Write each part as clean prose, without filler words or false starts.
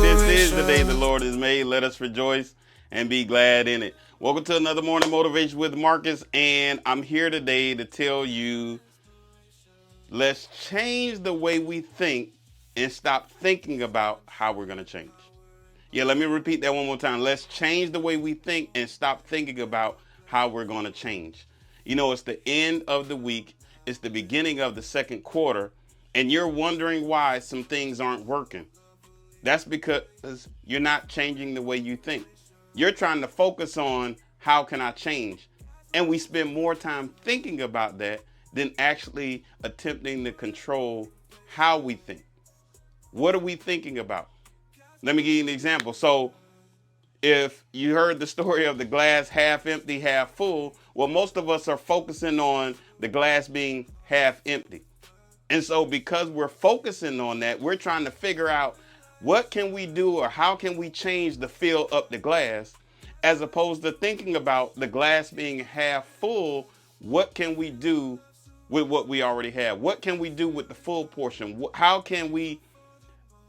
This is the day the Lord has made. Let us rejoice and be glad in it. Welcome to another morning motivation with Marcus, and I'm here today to tell you, let's change the way we think and stop thinking about how we're going to change. Yeah, let me repeat that one more time. Let's change the way we think and stop thinking about how we're going to change. You know, it's the end of the week. It's the beginning of the second quarter, and you're wondering why some things aren't working. That's because you're not changing the way you think. You're trying to focus on how can I change? And we spend more time thinking about that than actually attempting to control how we think. What are we thinking about? Let me give you an example. So if you heard the story of the glass half empty, half full, well, most of us are focusing on the glass being half empty. And so because we're focusing on that, we're trying to figure out what can we do or how can we change the fill up the glass, as opposed to thinking about the glass being half full. What can we do with what we already have? What can we do with the full portion? How can we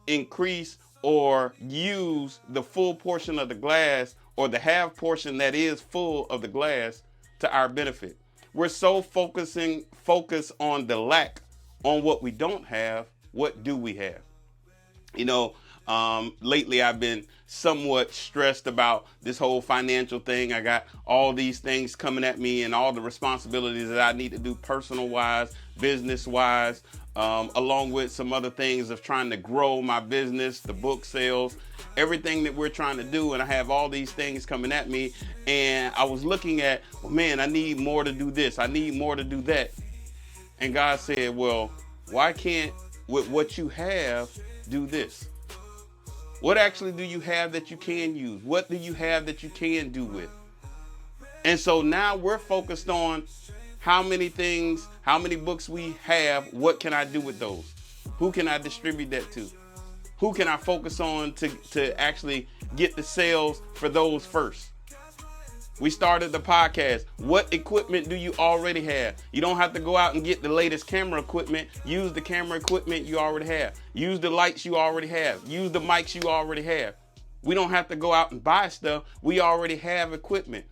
increase or use the full portion of the glass, or the half portion that is full of the glass, to our benefit? We're so focused on the lack, on what we don't have. What do we have? You know, lately I've been somewhat stressed about this whole financial thing. I got all these things coming at me and all the responsibilities that I need to do personal wise, business wise, along with some other things of trying to grow my business, the book sales, everything that we're trying to do. And I have all these things coming at me, and I was looking at, well, man, I need more to do this. I need more to do that. And God said, well, why can't, with what you have, do this? What actually do you have that you can use? What do you have that you can do with? And so now we're focused on how many things, how many books we have. What can I do with those? Who can I distribute that to? Who can I focus on to actually get the sales for those first? We started the podcast. What equipment do you already have? You don't have to go out and get the latest camera equipment. Use the camera equipment you already have. Use the lights you already have. Use the mics you already have. We don't have to go out and buy stuff. We already have equipment.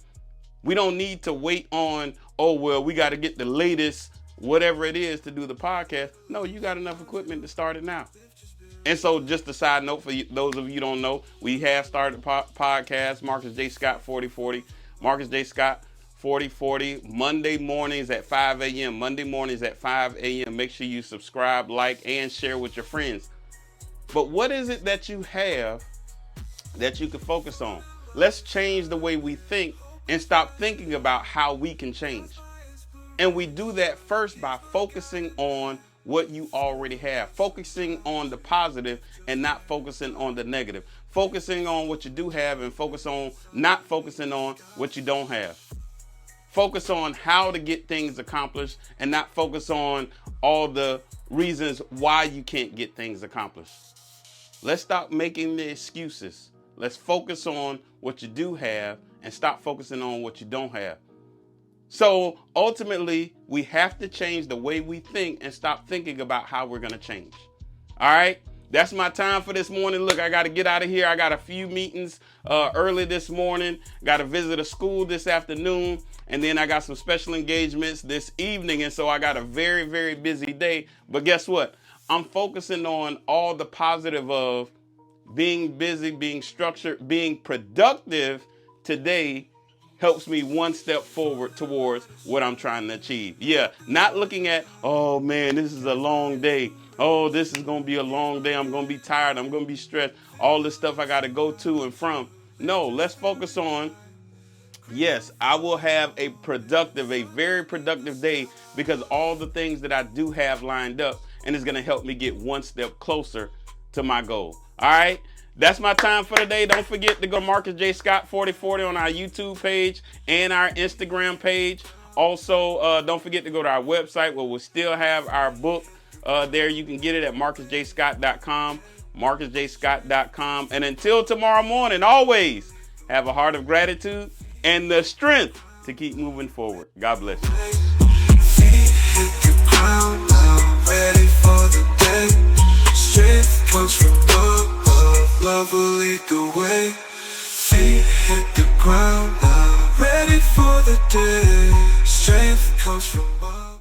We don't need to wait on, oh, well, we got to get the latest whatever it is to do the podcast. No, you got enough equipment to start it now. And so just a side note for you, those of you who don't know, we have started a podcast, Marcus J. Scott 4040. Marcus J. Scott 4040, Monday mornings at 5 a.m. Monday mornings at 5 a.m. Make sure you subscribe, like, and share with your friends. But what is it that you have that you can focus on? Let's change the way we think and stop thinking about how we can change. And we do that first by focusing on what you already have, focusing on the positive and not focusing on the negative, focusing on what you do have and not focusing on what you don't have. Focus on how to get things accomplished and not focus on all the reasons why you can't get things accomplished. Let's stop making the excuses. Let's focus on what you do have and stop focusing on what you don't have. So ultimately, we have to change the way we think and stop thinking about how we're going to change. All right. That's my time for this morning. Look, I got to get out of here. I got a few meetings early this morning. Got to visit a school this afternoon. And then I got some special engagements this evening. And so I got a very, very busy day. But guess what? I'm focusing on all the positive of being busy, being structured, being productive today. Helps me one step forward towards what I'm trying to achieve. Yeah, not looking at, oh man, this is a long day. Oh, this is going to be a long day. I'm going to be tired. I'm going to be stressed. All this stuff I got to go to and from. No, let's focus on, yes, I will have a very productive day because all the things that I do have lined up, and it's going to help me get one step closer to my goal. All right. That's my time for today. Don't forget to go to Marcus J. Scott 4040 on our YouTube page and our Instagram page. Also, don't forget to go to our website where we'll still have our book there. You can get it at marcusjscott.com, marcusjscott.com. And until tomorrow morning, always have a heart of gratitude and the strength to keep moving forward. God bless you. lead the way. Feet hit the ground now, ready for the day. Strength comes from above.